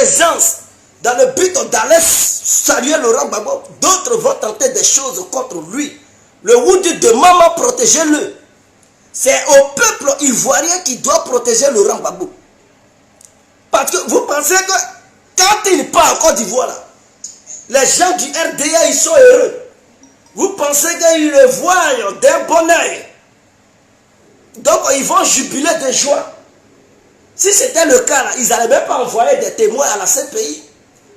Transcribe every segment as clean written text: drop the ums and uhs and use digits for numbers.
présence dans le but d'aller saluer Laurent Gbagbo. D'autres vont tenter des choses contre lui. Le Woudi de maman, protégez-le. C'est au peuple ivoirien qui doit protéger Laurent Gbagbo. Parce que vous pensez que quand il part en Côte d'Ivoire, les gens du RDA, ils sont heureux. Vous pensez qu'ils le voient d'un bon oeil. Donc ils vont jubiler de joie. Si c'était le cas, là, ils n'allaient même pas envoyer des témoins à la CPI.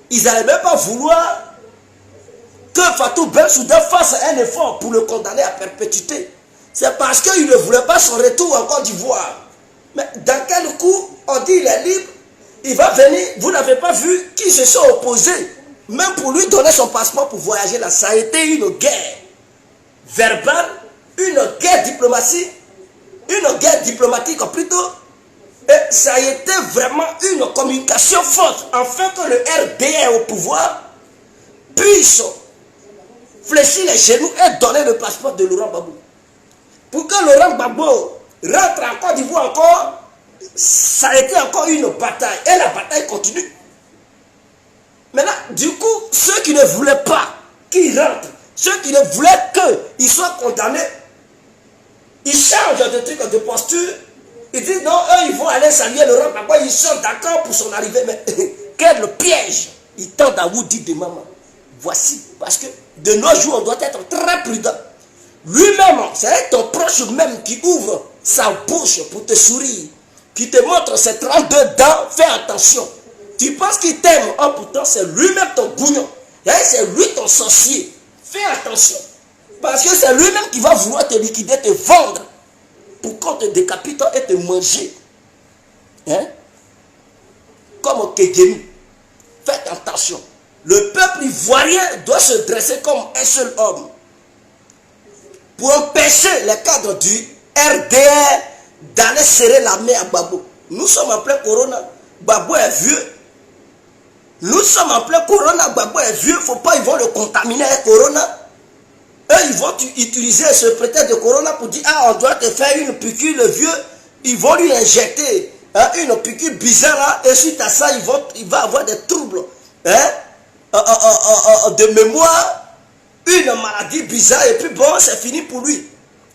Ils n'allaient même pas vouloir que Fatou Bensouda fasse un effort pour le condamner à perpétuité. C'est parce qu'il ne voulait pas son retour en Côte d'Ivoire. Mais dans quel coup on dit il est libre, il va venir, vous n'avez pas vu qui se sont opposés. Même pour lui donner son passeport pour voyager là, ça a été une guerre verbale, une guerre diplomatique, plutôt. Et ça a été vraiment une communication forte, afin que le RDA au pouvoir puisse fléchir les genoux et donner le passeport de Laurent Gbagbo. Pour que Laurent Gbagbo rentre en Côte d'Ivoire encore, ça a été encore une bataille. Et la bataille continue. Maintenant, du coup, ceux qui ne voulaient pas qu'il rentre, ceux qui ne voulaient qu'il soit condamné, ils changent de truc, de posture. Ils disent non, eux, ils vont aller saluer Laurent Gbagbo, ils sont d'accord pour son arrivée. Mais quel piège! Ils tentent à vous dire de maman. Voici, parce que de nos jours, on doit être très prudent. Lui-même, c'est ton proche même qui ouvre sa bouche pour te sourire, qui te montre ses 32 dents, fais attention. Tu penses qu'il t'aime, oh pourtant c'est lui-même ton gougnon. C'est lui ton sorcier. Fais attention. Parce que c'est lui-même qui va vouloir te liquider, te vendre, pour qu'on te décapite et te manger. Hein? Comme Kegemi. Faites attention. Le peuple ivoirien doit se dresser comme un seul homme. Pour empêcher les cadres du RDR d'aller serrer la main à Gbagbo. Nous sommes en plein corona. Gbagbo est vieux. Nous sommes en plein corona. Gbagbo est vieux. Faut pas, ils vont le contaminer avec corona. Eux, ils vont utiliser ce prétexte de corona pour dire, ah, on doit te faire une piqûre, le vieux. Ils vont lui injecter une piqûre bizarre là. Et suite à ça, il va avoir des troubles de mémoire. Une maladie bizarre et puis bon, c'est fini pour lui.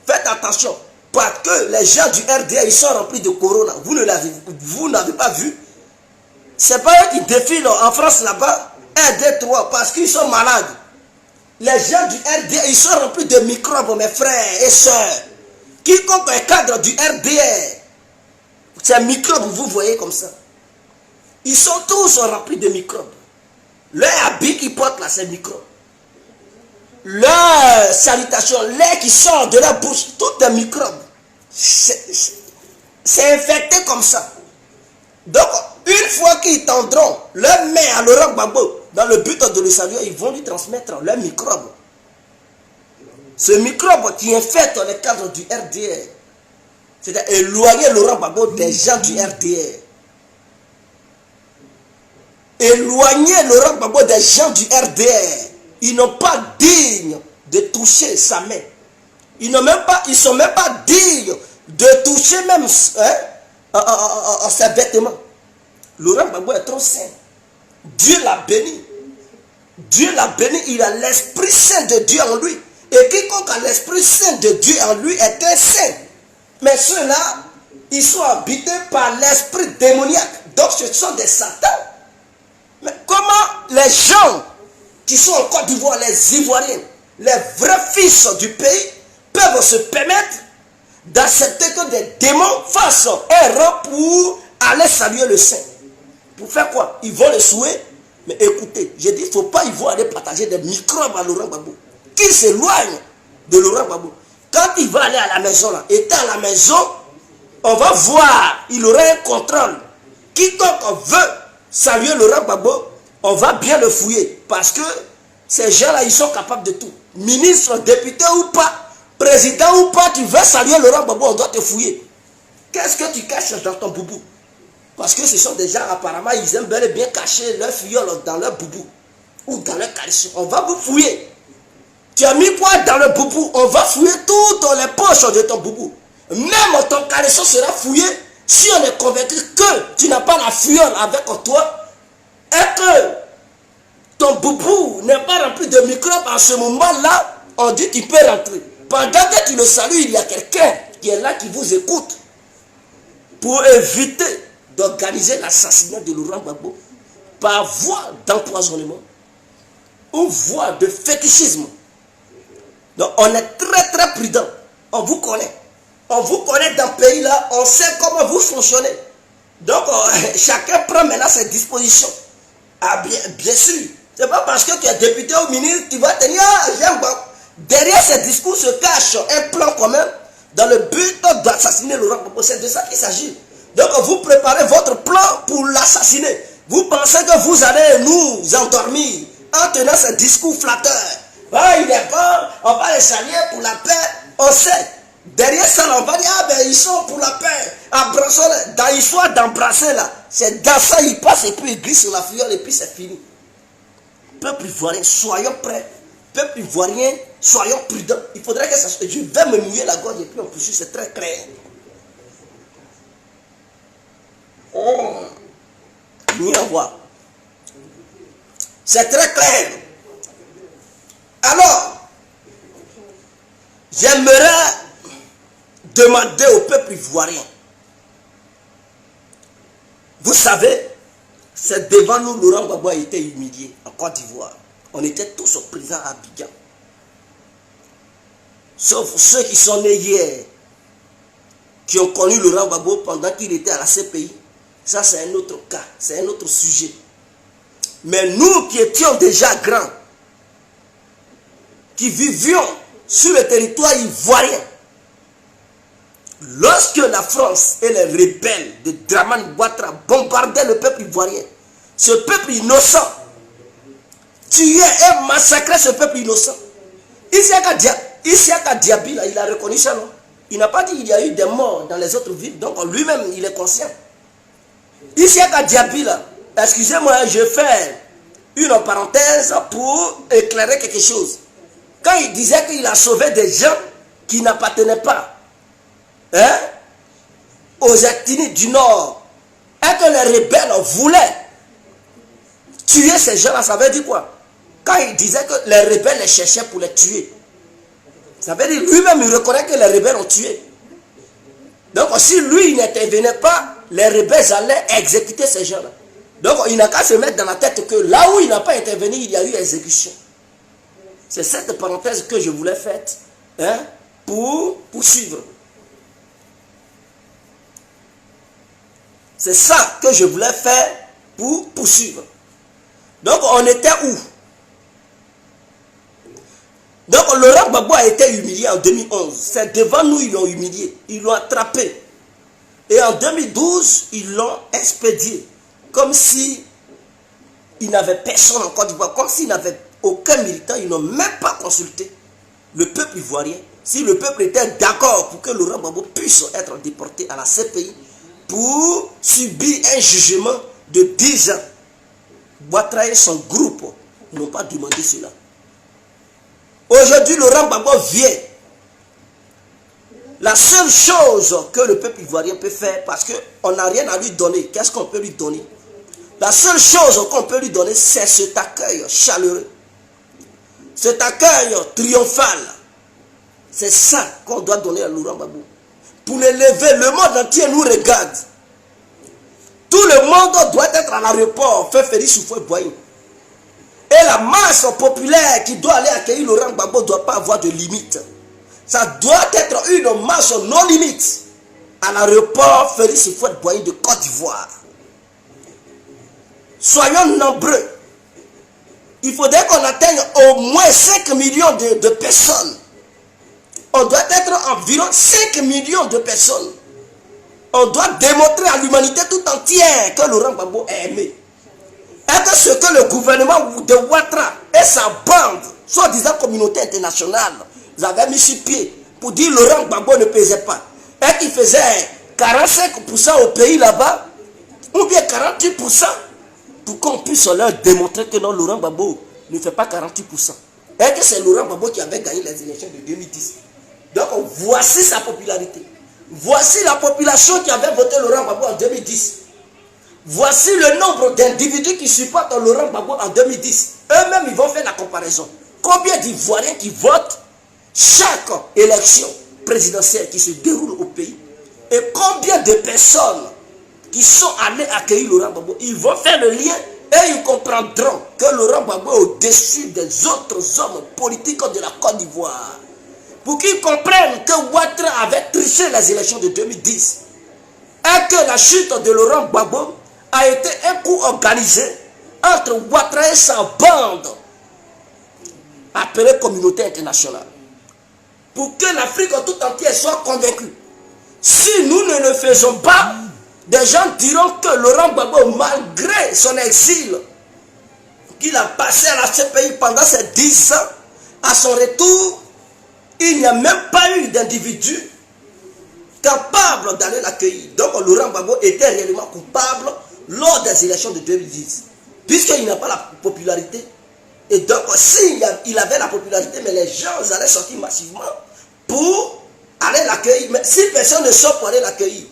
Faites attention. Parce que les gens du RDA, ils sont remplis de corona. Vous n'avez pas vu. C'est pas eux qui défilent en France là-bas. 1, 2, 3, parce qu'ils sont malades. Les gens du RDA, ils sont remplis de microbes, mes frères et sœurs. Quiconque est cadre du RDA, ces microbes, vous voyez comme ça. Ils sont tous remplis de microbes. Leur habit qu'ils portent là, c'est microbes. Leur salutation, l'air qui sort de la bouche, tout est microbe. C'est infecté comme ça. Donc, une fois qu'ils tendront leur main à Laurent Gbagbo, dans le but de le saluer, ils vont lui transmettre leur microbe. Ce microbe qui infecte les cadres du RDR. C'est-à-dire éloigner Laurent Gbagbo des gens du RDR. Éloigner Laurent Gbagbo des gens du RDR. Ils n'ont pas dignes de toucher sa main. Ils sont même pas dignes de toucher même ses vêtements. Laurent Gbagbo est trop saint. Dieu l'a béni. Dieu l'a béni. Il a l'Esprit Saint de Dieu en lui. Et quiconque a l'Esprit Saint de Dieu en lui est un saint. Mais ceux-là, ils sont habités par l'esprit démoniaque. Donc ce sont des satans. Mais comment les gens qui sont en Côte d'Ivoire, les Ivoiriens, les vrais fils du pays, peuvent se permettre d'accepter que des démons fassent un rang pour aller saluer le saint. Pour faire quoi? Ils vont le souhaiter. Mais écoutez, j'ai dit, il ne faut pas, ils vont aller partager des microbes à Laurent Gbagbo. Qui s'éloigne de Laurent Gbagbo. Quand il va aller à la maison, là, étant à la maison, on va voir, il aura un contrôle. Quiconque veut saluer Laurent Gbagbo, on va bien le fouiller. Parce que ces gens-là, ils sont capables de tout. Ministre, député ou pas, président ou pas, tu veux saluer Laurent Gbagbo, on doit te fouiller. Qu'est-ce que tu caches dans ton boubou? Parce que ce sont des gens, apparemment, ils aiment bel et bien cacher leur fiole dans leur boubou. Ou dans leur caleçon. On va vous fouiller. Tu as mis quoi dans le boubou? On va fouiller toutes les poches de ton boubou. Même ton caleçon sera fouillé. Si on est convaincu que tu n'as pas la fiole avec toi, ton boubou n'est pas rempli de microbes, en ce moment-là, on dit tu peux rentrer. Pendant que tu le salues, il y a quelqu'un qui est là, qui vous écoute, pour éviter d'organiser l'assassinat de Laurent Gbagbo par voie d'empoisonnement ou voie de fétichisme. Donc on est très très prudent. On vous connaît. On vous connaît dans ce pays-là. On sait comment vous fonctionnez. Donc chacun prend maintenant ses dispositions. Ah bien sûr. C'est pas parce que tu es député ou ministre, tu vas tenir, derrière ces discours se cache un plan commun dans le but d'assassiner Laurent Gbagbo. C'est de ça qu'il s'agit. Donc vous préparez votre plan pour l'assassiner. Vous pensez que vous allez nous endormir en tenant ces discours flatteurs. Ah, il est bon, on va les saluer pour la paix. On sait. Derrière ça, on va dire, ah ben ils sont pour la paix. Dans l'histoire d'embrasser là, c'est dans ça, ils passent et puis ils glissent sur la fiole et puis c'est fini. Peuple ivoirien, soyons prêts. Peuple ivoirien, soyons prudents. Il faudrait que ça soit. Je vais me mouiller la gorge et puis on poursuit, c'est très clair. Oh, ni en voir. C'est très clair. Alors, j'aimerais demander au peuple ivoirien. Vous savez, c'est devant nous, Laurent Gbagbo a été humilié en Côte d'Ivoire. On était tous au président à Abidjan. Sauf ceux qui sont nés hier, qui ont connu Laurent Gbagbo pendant qu'il était à la CPI. Ça, c'est un autre cas, c'est un autre sujet. Mais nous qui étions déjà grands, qui vivions sur le territoire ivoirien, lorsque la France et les rebelles de Dramane Ouattara bombardaient le peuple ivoirien, ce peuple innocent tuait et massacrait ce peuple innocent. Isiaka Diaby, il a reconnu ça, non? Il n'a pas dit qu'il y a eu des morts dans les autres villes, donc lui-même, il est conscient. Isiaka Diaby, excusez-moi, je fais une parenthèse pour éclairer quelque chose. Quand il disait qu'il a sauvé des gens qui n'appartenaient pas aux ethnies du Nord, et que les rebelles voulaient tuer ces gens-là, ça veut dire quoi? Quand il disait que les rebelles les cherchaient pour les tuer, ça veut dire lui-même il reconnaît que les rebelles ont tué. Donc si lui il n'intervenait pas, les rebelles allaient exécuter ces gens-là. Donc il n'a qu'à se mettre dans la tête que là où il n'a pas intervenu, il y a eu exécution. C'est cette parenthèse que je voulais faire pour poursuivre. C'est ça que je voulais faire pour poursuivre. Donc on était où? Donc Laurent Gbagbo a été humilié en 2011. C'est devant nous ils l'ont humilié. Ils l'ont attrapé. Et en 2012, ils l'ont expédié. Comme si il n'avait personne en Côte d'Ivoire. Comme s'il n'avait aucun militant. Ils n'ont même pas consulté le peuple ivoirien. Si le peuple était d'accord pour que Laurent Gbagbo puisse être déporté à la CPI pour subir un jugement de 10 ans, Ouattara et son groupe n'ont pas demandé cela. Aujourd'hui, Laurent Gbagbo vient. La seule chose que le peuple ivoirien peut faire, parce qu'on n'a rien à lui donner, qu'est-ce qu'on peut lui donner? La seule chose qu'on peut lui donner, c'est cet accueil chaleureux. Cet accueil triomphal. C'est ça qu'on doit donner à Laurent Gbagbo. Pour l'élever, le monde entier nous regarde. Tout le monde doit être à l'aéroport, fait Félix Houphouët-Boigny. Et la masse populaire qui doit aller accueillir Laurent Gbagbo ne doit pas avoir de limite. Ça doit être une masse non limite à l'aéroport Félix Houphouët-Boigny de Côte d'Ivoire. Soyons nombreux. Il faudrait qu'on atteigne au moins 5 millions de personnes. On doit être environ 5 millions de personnes. On doit démontrer à l'humanité tout entière que Laurent Gbagbo est aimé. Et que ce que le gouvernement de Ouattara et sa bande, soi-disant communauté internationale, vous avez mis sur pied pour dire Laurent Gbagbo ne pesait pas. Et qu'il faisait 45% au pays là-bas, ou bien 48%, pour qu'on puisse leur démontrer que non, Laurent Gbagbo ne fait pas 48%. Et que c'est Laurent Gbagbo qui avait gagné les élections de 2010. Donc voici sa popularité. Voici la population qui avait voté Laurent Gbagbo en 2010. Voici le nombre d'individus qui supportent Laurent Gbagbo en 2010. Eux-mêmes, ils vont faire la comparaison. Combien d'Ivoiriens qui votent chaque élection présidentielle qui se déroule au pays et combien de personnes qui sont allées accueillir Laurent Gbagbo. Ils vont faire le lien et ils comprendront que Laurent Gbagbo est au-dessus des autres hommes politiques de la Côte d'Ivoire. Pour qu'ils comprennent que Ouattara avait triché les élections de 2010 et que la chute de Laurent Gbagbo a été un coup organisé entre Ouattara et sa bande appelée communauté internationale. Pour que l'Afrique tout entière soit convaincue. Si nous ne le faisons pas, des gens diront que Laurent Gbagbo, malgré son exil qu'il a passé à la CPI pendant ces 10 ans, à son retour, il n'y a même pas eu d'individu capable d'aller l'accueillir. Donc Laurent Gbagbo était réellement coupable lors des élections de 2010, puisqu'il n'a pas la popularité. Et donc, s'il avait la popularité, mais les gens allaient sortir massivement pour aller l'accueillir. Mais si personne ne sort pour aller l'accueillir,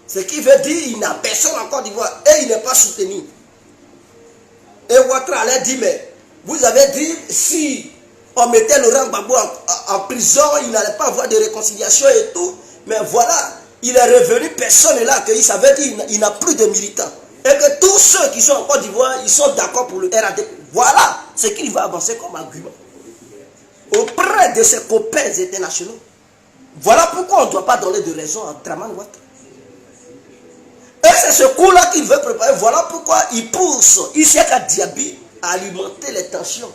ce qui veut dire qu'il n'a personne en Côte d'Ivoire et il n'est pas soutenu. Et Ouattara allait dire, mais vous avez dit, si on mettait Laurent Gbagbo en prison, il n'allait pas avoir de réconciliation et tout. Mais voilà, il est revenu, personne ne l'a accueilli. Ça veut dire qu'il n'a plus de militants. Et que tous ceux qui sont en Côte d'Ivoire, ils sont d'accord pour le RAD. Voilà ce qu'il va avancer comme argument auprès de ses copains internationaux. Voilà pourquoi on ne doit pas donner de raison à Dramane Ouattara. Et c'est ce coup-là qu'il veut préparer. Voilà pourquoi il pousse Isaka Diaby à alimenter les tensions.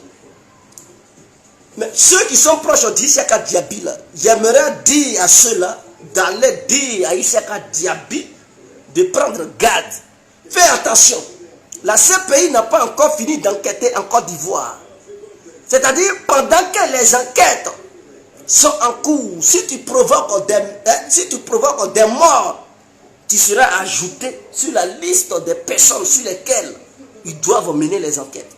Mais ceux qui sont proches d'Isaka Diaby, j'aimerais dire à ceux-là d'aller dire à Isaka Diaby de prendre garde. Fais attention. La CPI n'a pas encore fini d'enquêter en Côte d'Ivoire. C'est-à-dire, pendant que les enquêtes sont en cours, si tu provoques des morts, tu seras ajouté sur la liste des personnes sur lesquelles ils doivent mener les enquêtes.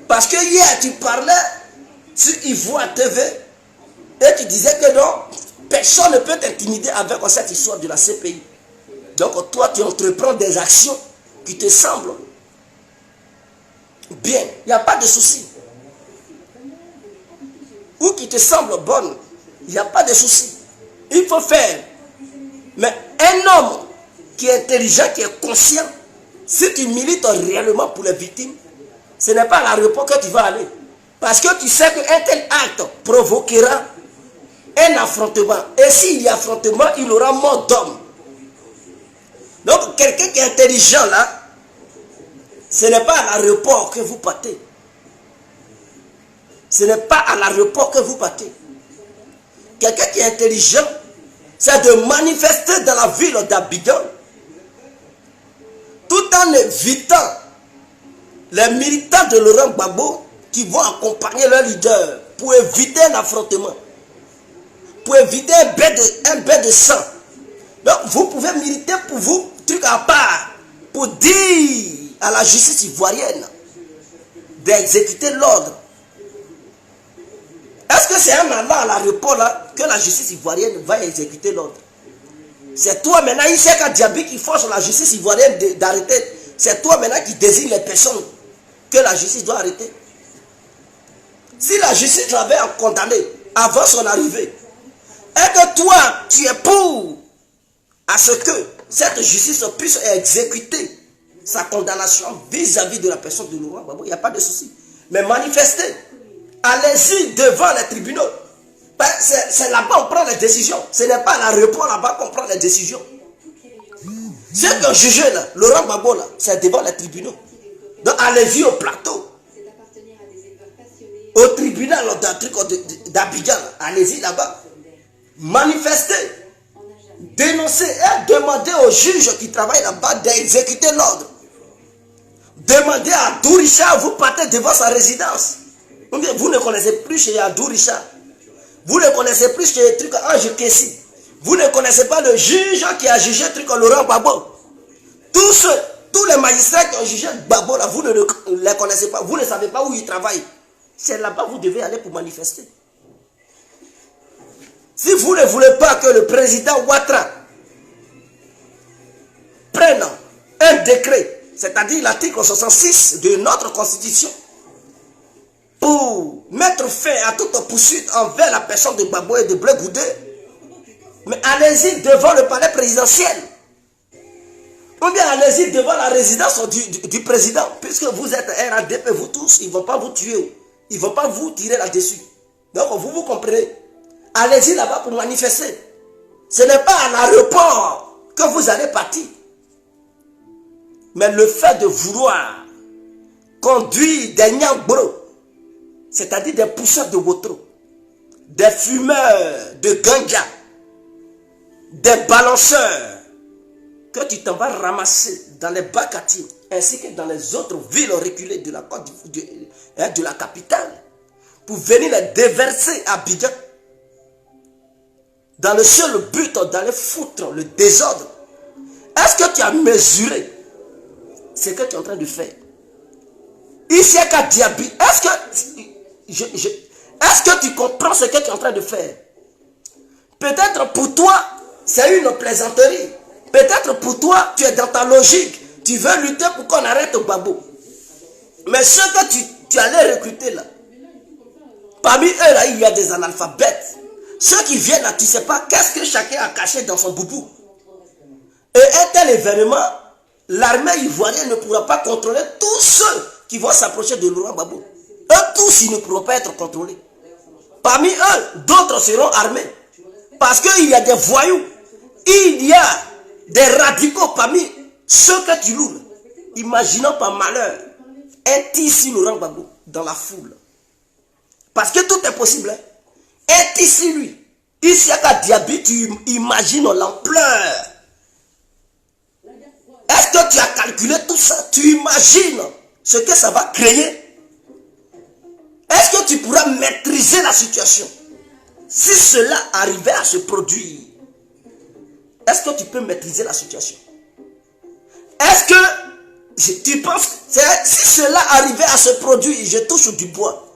Parce que hier, tu parlais sur Ivoire TV et tu disais que non, personne ne peut t'intimider avec cette histoire de la CPI. Donc toi, tu entreprends des actions qui te semblent bien, il n'y a pas de souci. Ou qui te semblent bonnes, il n'y a pas de souci. Il faut faire. Mais un homme qui est intelligent, qui est conscient, si tu milites réellement pour les victimes, ce n'est pas à l'aéroport que tu vas aller. Parce que tu sais qu'un tel acte provoquera un affrontement. Et s'il y a affrontement, il aura mort d'homme. Donc quelqu'un qui est intelligent là, ce n'est pas à l'aéroport que vous partez. Ce n'est pas à l'aéroport que vous partez. Quelqu'un qui est intelligent, c'est de manifester dans la ville d'Abidjan, tout en évitant les militants de Laurent Gbagbo qui vont accompagner leur leader pour éviter un affrontement, pour éviter un bain de sang. Donc vous pouvez militer pour vous, truc à part, pour dire à la justice ivoirienne d'exécuter l'ordre. Est-ce que c'est un allant à l'aéroport là que la justice ivoirienne va exécuter l'ordre? C'est toi maintenant, Isaka Diaby, qui force la justice ivoirienne d'arrêter. C'est toi maintenant qui désigne les personnes que la justice doit arrêter. Si la justice l'avait condamné avant son arrivée, et que toi, tu es pour à ce que cette justice puisse exécuter sa condamnation vis-à-vis de la personne de Laurent Gbagbo, il n'y a pas de souci. Mais manifester, allez-y devant les tribunaux. C'est là-bas qu'on prend les décisions. Ce n'est pas à l'aéroport là-bas qu'on prend les décisions. C'est qu'un jugé là, Laurent Gbagbo là, c'est devant les tribunaux. Donc allez-y au plateau. Au tribunal d'Abidjan, allez-y là-bas. Manifestez. Dénoncer et demander aux juges qui travaillent là-bas d'exécuter l'ordre. Demandez à Abdou Richard, vous partez devant sa résidence. Vous ne connaissez plus chez Abdou Richard. Vous ne connaissez plus chez truc Ange Kessi. Vous ne connaissez pas le juge qui a jugé truc Laurent Gbagbo. Tous les magistrats qui ont jugé Gbagbo, là, vous ne les connaissez pas. Vous ne savez pas où ils travaillent. C'est là-bas que vous devez aller pour manifester. Si vous ne voulez pas que le président Ouattara prenne un décret, c'est-à-dire l'article 66 de notre constitution, pour mettre fin à toute poursuite envers la personne de Gbagbo et de Blé Goudé, mais allez-y devant le palais présidentiel. Ou bien allez-y devant la résidence du président, puisque vous êtes RADP, vous tous, ils ne vont pas vous tuer. Ils ne vont pas vous tirer là-dessus. Donc vous comprenez. Allez-y là-bas pour manifester. Ce n'est pas à l'aéroport que vous allez partir. Mais le fait de vouloir conduire des nyambros, c'est-à-dire des pousseurs de wotro, des fumeurs de ganja, des balanceurs, que tu t'en vas ramasser dans les Bakati, ainsi que dans les autres villes reculées de la, de la capitale, pour venir les déverser à Abidjan, dans le seul but d'aller foutre le désordre. Est-ce que tu as mesuré ce que tu es en train de faire? Ici à Diaby, est-ce que tu comprends ce que tu es en train de faire? Peut-être pour toi, c'est une plaisanterie. Peut-être pour toi, tu es dans ta logique. Tu veux lutter pour qu'on arrête Gbagbo. Mais ceux que tu allais recruter là, parmi eux là, il y a des analphabètes. Ceux qui viennent là, tu ne sais pas qu'est-ce que chacun a caché dans son boubou. Et un tel événement, l'armée ivoirienne ne pourra pas contrôler tous ceux qui vont s'approcher de Laurent Gbagbo. Eux tous, ils ne pourront pas être contrôlés. Parmi eux, d'autres seront armés. Parce qu'il y a des voyous. Il y a des radicaux parmi ceux que tu loues. Imaginons par malheur un tissu Laurent Gbagbo dans la foule. Parce que tout est possible. Hein? Un tissu lui. Ici à Diaby, tu imagines l'ampleur. Est-ce que tu as calculé tout ça? Tu imagines ce que ça va créer? Est-ce que tu pourras maîtriser la situation? Si cela arrivait à se produire, est-ce que tu peux maîtriser la situation? Est-ce que tu penses, si cela arrivait à se produire, je touche du bois,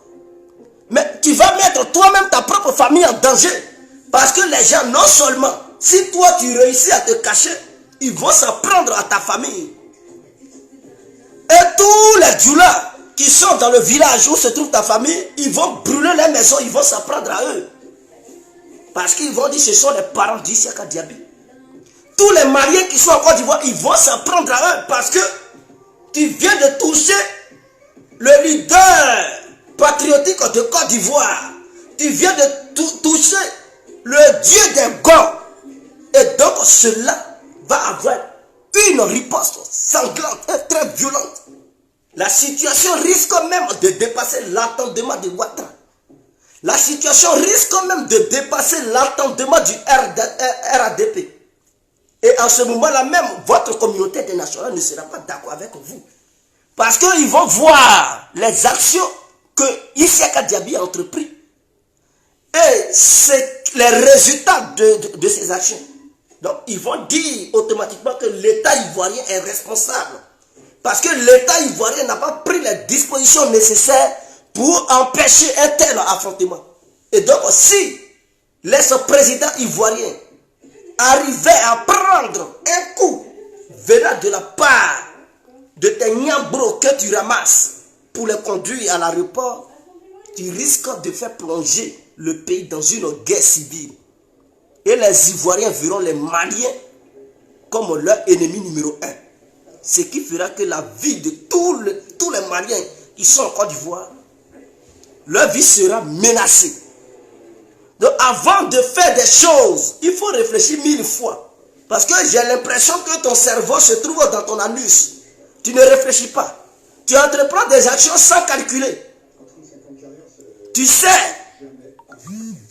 mais tu vas mettre toi-même ta propre famille en danger. Parce que les gens, non seulement, si toi tu réussis à te cacher, ils vont s'en prendre à ta famille. Et tous les djoulas qui sont dans le village où se trouve ta famille, ils vont brûler les maisons, ils vont s'en prendre à eux. Parce qu'ils vont dire ce sont les parents d'Isiaka Diaby. Tous les mariés qui sont en Côte d'Ivoire, ils vont s'en prendre à eux. Parce que tu viens de toucher le leader patriotique de Côte d'Ivoire. Tu viens de toucher le dieu des gants. Et donc cela va avoir une riposte sanglante et très violente. La situation risque même de dépasser l'entendement de Ouattara. La situation risque même de dépasser l'entendement du RADP. Et en ce moment-là même, votre communauté internationale ne sera pas d'accord avec vous. Parce qu'ils vont voir les actions que Isiaka Diaby a entreprises. Et c'est les résultats de ces actions. Donc ils vont dire automatiquement que l'État ivoirien est responsable. Parce que l'État ivoirien n'a pas pris les dispositions nécessaires pour empêcher un tel affrontement. Et donc si l'ex-président ivoirien arrivait à prendre un coup venant de la part de tes nyambros que tu ramasses pour les conduire à l'aéroport, tu risques de faire plonger le pays dans une guerre civile. Et les Ivoiriens verront les Maliens comme leur ennemi numéro 1. Ce qui fera que la vie de tous les Maliens qui sont en Côte d'Ivoire, leur vie sera menacée. Donc avant de faire des choses, il faut réfléchir 1000 fois. Parce que j'ai l'impression que ton cerveau se trouve dans ton anus. Tu ne réfléchis pas. Tu entreprends des actions sans calculer. Tu sais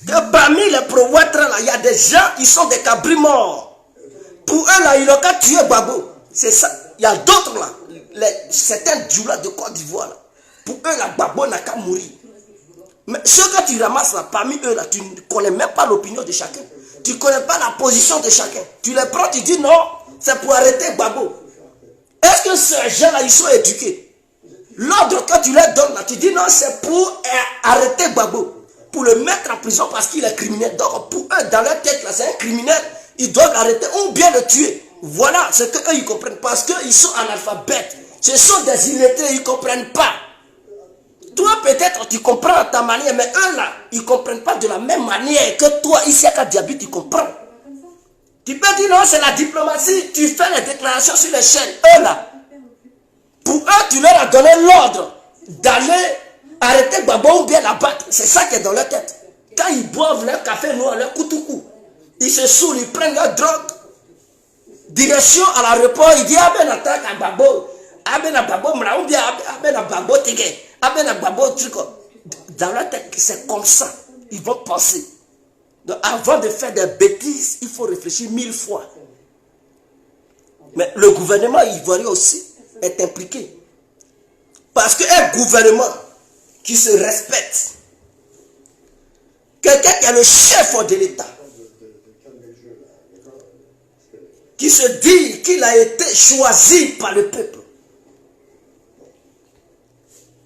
que parmi les pro-Ouattara, il y a des gens, ils sont des cabris morts. Pour eux, là, ils n'ont qu'à tuer Gbagbo. C'est ça. Il y a d'autres là, certains djoulas de Côte d'Ivoire là. Pour eux, là, Gbagbo n'a qu'à mourir. Mais ceux que tu ramasses là, parmi eux là, tu ne connais même pas l'opinion de chacun. Tu ne connais pas la position de chacun. Tu les prends, tu dis non, c'est pour arrêter Gbagbo. Est-ce que ces gens-là, ils sont éduqués? L'ordre que tu leur donnes là, tu dis non, c'est pour arrêter Gbagbo. Pour le mettre en prison parce qu'il est criminel. Donc pour eux, dans leur tête là, c'est un criminel. Ils doivent l'arrêter ou bien le tuer. Voilà ce qu'eux ils comprennent. Parce qu'ils sont analphabètes. Ce sont des illettrés, ils ne comprennent pas. Toi peut-être tu comprends à ta manière, mais eux là, ils ne comprennent pas de la même manière que toi, ici à Diaby, tu comprends. Tu peux dire non, c'est la diplomatie, tu fais les déclarations sur les chaînes. Eux là, pour eux, tu leur as donné l'ordre d'aller arrêter Gbagbo ou bien la battre. C'est ça qui est dans leur tête. Quand ils boivent leur café noir, leur koutoukou, ils se saoulent, ils prennent leur drogue. Direction à l'aéroport, ils disent Aben attaque à Gbagbo. Aben à Gbagbo, ou bien Aben à Gbagbo Tigé. Aben à Gbagbo truc. Dans leur tête, c'est comme ça. Ils vont penser. Donc avant de faire des bêtises, il faut réfléchir 1000 fois. Mais le gouvernement ivoirien aussi est impliqué. Parce qu'un gouvernement qui se respecte, quelqu'un qui est le chef de l'État, qui se dit qu'il a été choisi par le peuple,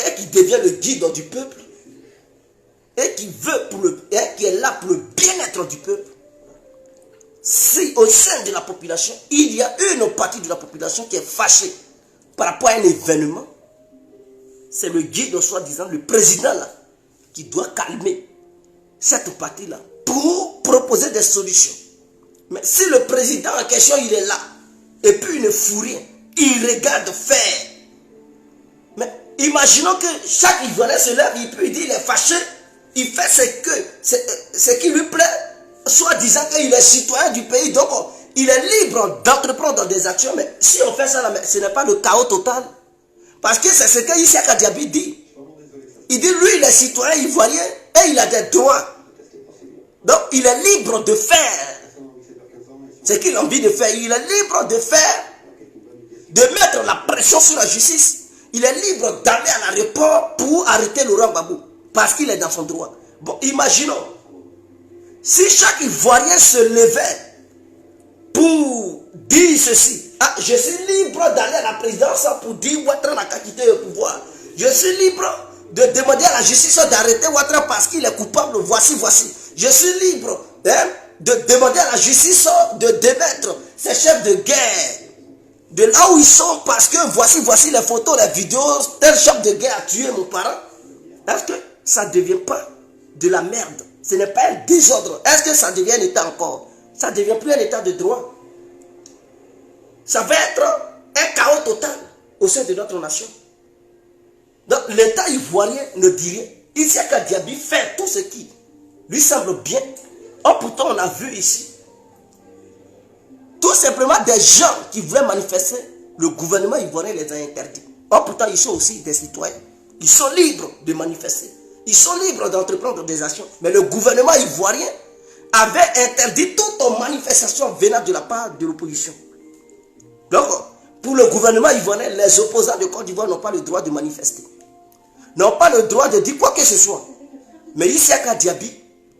et qui devient le guide du peuple, et qui veut et qui est là pour le bien-être du peuple. Si au sein de la population, il y a une partie de la population qui est fâchée par rapport à un événement, c'est le guide, soi-disant, le président là, qui doit calmer cette partie-là pour proposer des solutions. Mais si le président en question, il est là, et puis il ne fout rien, il regarde faire. Mais imaginons que chaque Ivoirien se lève, il dit il est fâché, il fait ce qui lui plaît, soit disant qu'il est citoyen du pays, donc il est libre d'entreprendre des actions. Mais si on fait ça, là, ce n'est pas le chaos total. Parce que c'est ce que Issaka Diaby dit. Il dit, lui, il est citoyen ivoirien et il a des droits. Donc, il est libre de faire ce qu'il a envie de faire. Il est libre de faire, de mettre la pression sur la justice. Il est libre d'aller à l'aéroport pour arrêter Laurent Gbagbo. Parce qu'il est dans son droit. Bon, imaginons, si chaque Ivoirien se levait pour dire ceci, ah, je suis libre d'aller à la présidence pour dire Ouattara n'a qu'à quitter le pouvoir. Je suis libre de demander à la justice d'arrêter Ouattara parce qu'il est coupable, voici. Je suis libre de demander à la justice de démettre ces chefs de guerre de là où ils sont parce que voici les photos, les vidéos, tel chef de guerre a tué mon parent. Est-ce que ça ne devient pas de la merde? Ce n'est pas un désordre. Est-ce que ça devient un état encore? Ça ne devient plus un état de droit. Ça va être un chaos total au sein de notre nation. Donc l'état ivoirien ne dit rien. Issaka Diaby fait tout ce qui lui semble bien. Or pourtant on a vu ici tout simplement des gens qui voulaient manifester, le gouvernement ivoirien les a interdits. Or pourtant ils sont aussi des citoyens. Ils sont libres de manifester. Ils sont libres d'entreprendre des actions. Mais le gouvernement ivoirien avait interdit toute manifestation venant de la part de l'opposition. Donc, pour le gouvernement ivoirien, les opposants de Côte d'Ivoire n'ont pas le droit de manifester. N'ont pas le droit de dire quoi que ce soit. Mais Issaka Diaby,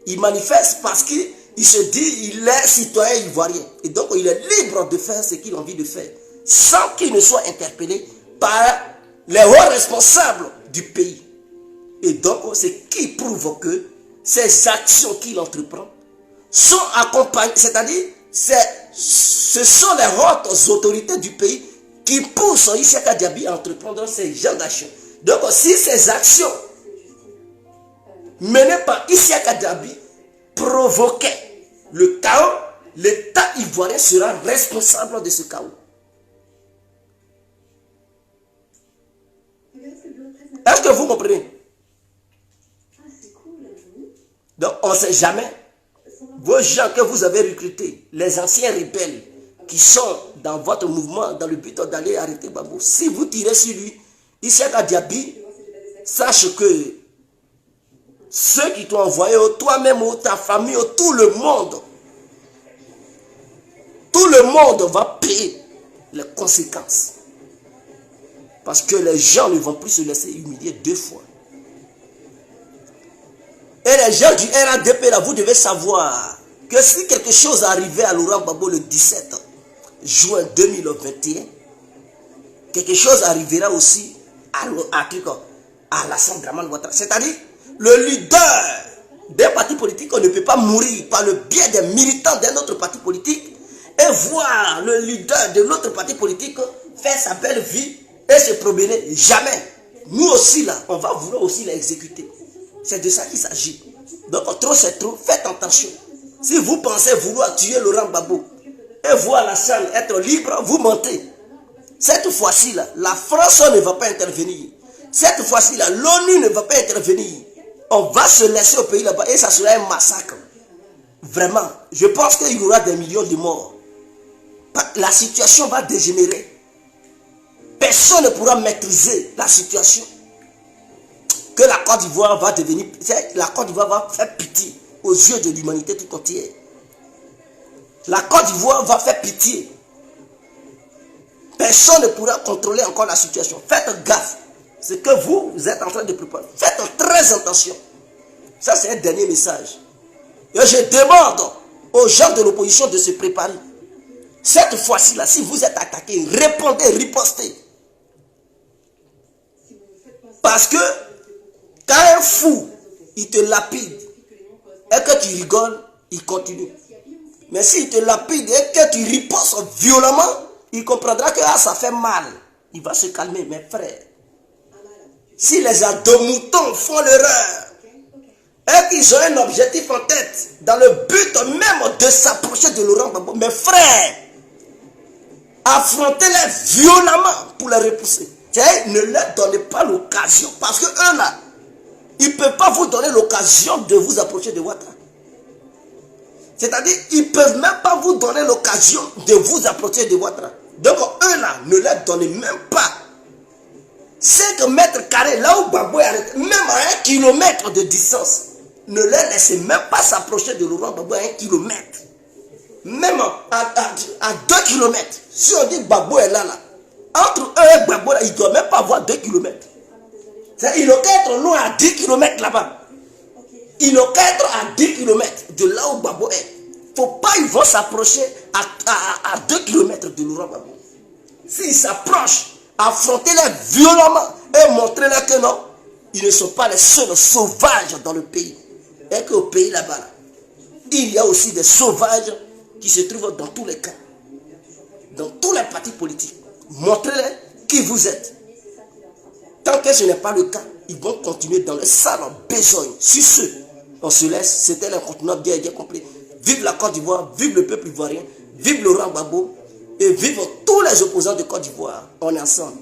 il manifeste parce qu'il se dit il est citoyen ivoirien. Et donc, il est libre de faire ce qu'il a envie de faire. Sans qu'il ne soit interpellé par les hauts responsables du pays. Et donc, c'est qui prouve que ces actions qu'il entreprend sont accompagnées, c'est-à-dire, ce sont les hautes autorités du pays qui poussent Issaka Diaby à entreprendre ces genres d'actions. Donc, si ces actions menées par Issaka Diaby provoquaient le chaos, l'État ivoirien sera responsable de ce chaos. Est-ce que vous comprenez? Donc, on ne sait jamais. Vos gens que vous avez recrutés, les anciens rebelles qui sont dans votre mouvement, dans le but d'aller arrêter Gbagbo, si vous tirez sur lui, Issaka Diaby, sache que ceux qui t'ont envoyé, toi-même, ta famille, tout le monde va payer les conséquences. Parce que les gens ne vont plus se laisser humilier deux fois. Et les gens du RADP, là, vous devez savoir que si quelque chose arrivait à Laurent Gbagbo le 17 juin 2021, quelque chose arrivera aussi à Alassane Dramane Ouattara. C'est-à-dire, le leader d'un parti politique, on ne peut pas mourir par le biais des militants d'un autre parti politique et voir le leader de l'autre parti politique faire sa belle vie et se promener. Jamais. Nous aussi là, on va vouloir aussi l'exécuter. C'est de ça qu'il s'agit. Donc trop c'est trop, faites attention. Si vous pensez vouloir tuer Laurent Gbagbo et voir la salle être libre, vous mentez. Cette fois-ci là, la France ne va pas intervenir. Cette fois-ci là, l'ONU ne va pas intervenir. On va se laisser au pays là-bas et ça sera un massacre. Vraiment, je pense qu'il y aura des millions de morts. La situation va dégénérer. Personne ne pourra maîtriser la situation. Que la Côte d'Ivoire va devenir... La Côte d'Ivoire va faire pitié aux yeux de l'humanité tout entière. La Côte d'Ivoire va faire pitié. Personne ne pourra contrôler encore la situation. Faites gaffe. Ce que vous êtes en train de préparer. Faites très attention. Ça, c'est un dernier message. Et je demande aux gens de l'opposition de se préparer. Cette fois-ci, là, si vous êtes attaqué, répondez, ripostez. Parce que quand un fou, il te lapide et que tu rigoles, il continue. Mais s'il te lapide et que tu ripostes violemment, il comprendra que ça fait mal. Il va se calmer, mes frères. Si les ados-moutons font l'erreur et qu'ils ont un objectif en tête, dans le but même de s'approcher de Laurent Gbagbo, mes frères, affrontez-les violemment pour les repousser. Ne leur donnez pas l'occasion, parce que eux là, ils ne peuvent pas vous donner l'occasion de vous approcher de Ouattara. C'est-à-dire, ils ne peuvent même pas vous donner l'occasion de vous approcher de Ouattara. Donc eux là, ne leur donnez même pas 5 mètres carrés, là où Gbagbo est arrêté, même à 1 kilomètre de distance, ne leur laissez même pas s'approcher de Laurent Gbagbo à 1 kilomètre. Même à 2 kilomètres. Si on dit que Gbagbo est là, entre eux et Gbagbo, il ne doit même pas avoir 2 kilomètres. Il doit être loin à 10 kilomètres là-bas. Il doit être à 10 kilomètres de là où Gbagbo est. Il ne faut pas qu'ils vont s'approcher à 2 kilomètres de Laurent Gbagbo. S'ils s'approchent, affrontez-les violemment et montrez-les que non, ils ne sont pas les seuls sauvages dans le pays. Et qu'au pays là-bas, il y a aussi des sauvages qui se trouvent dans tous les cas. Dans tous les partis politiques. Montrez-les qui vous êtes. Tant que ce n'est pas le cas, ils vont continuer dans le sale besogne. Sur ce, on se laisse. C'était l'incontournable bien compris. Vive la Côte d'Ivoire, vive le peuple ivoirien, vive Laurent Gbagbo et vive tous les opposants de Côte d'Ivoire. On est ensemble.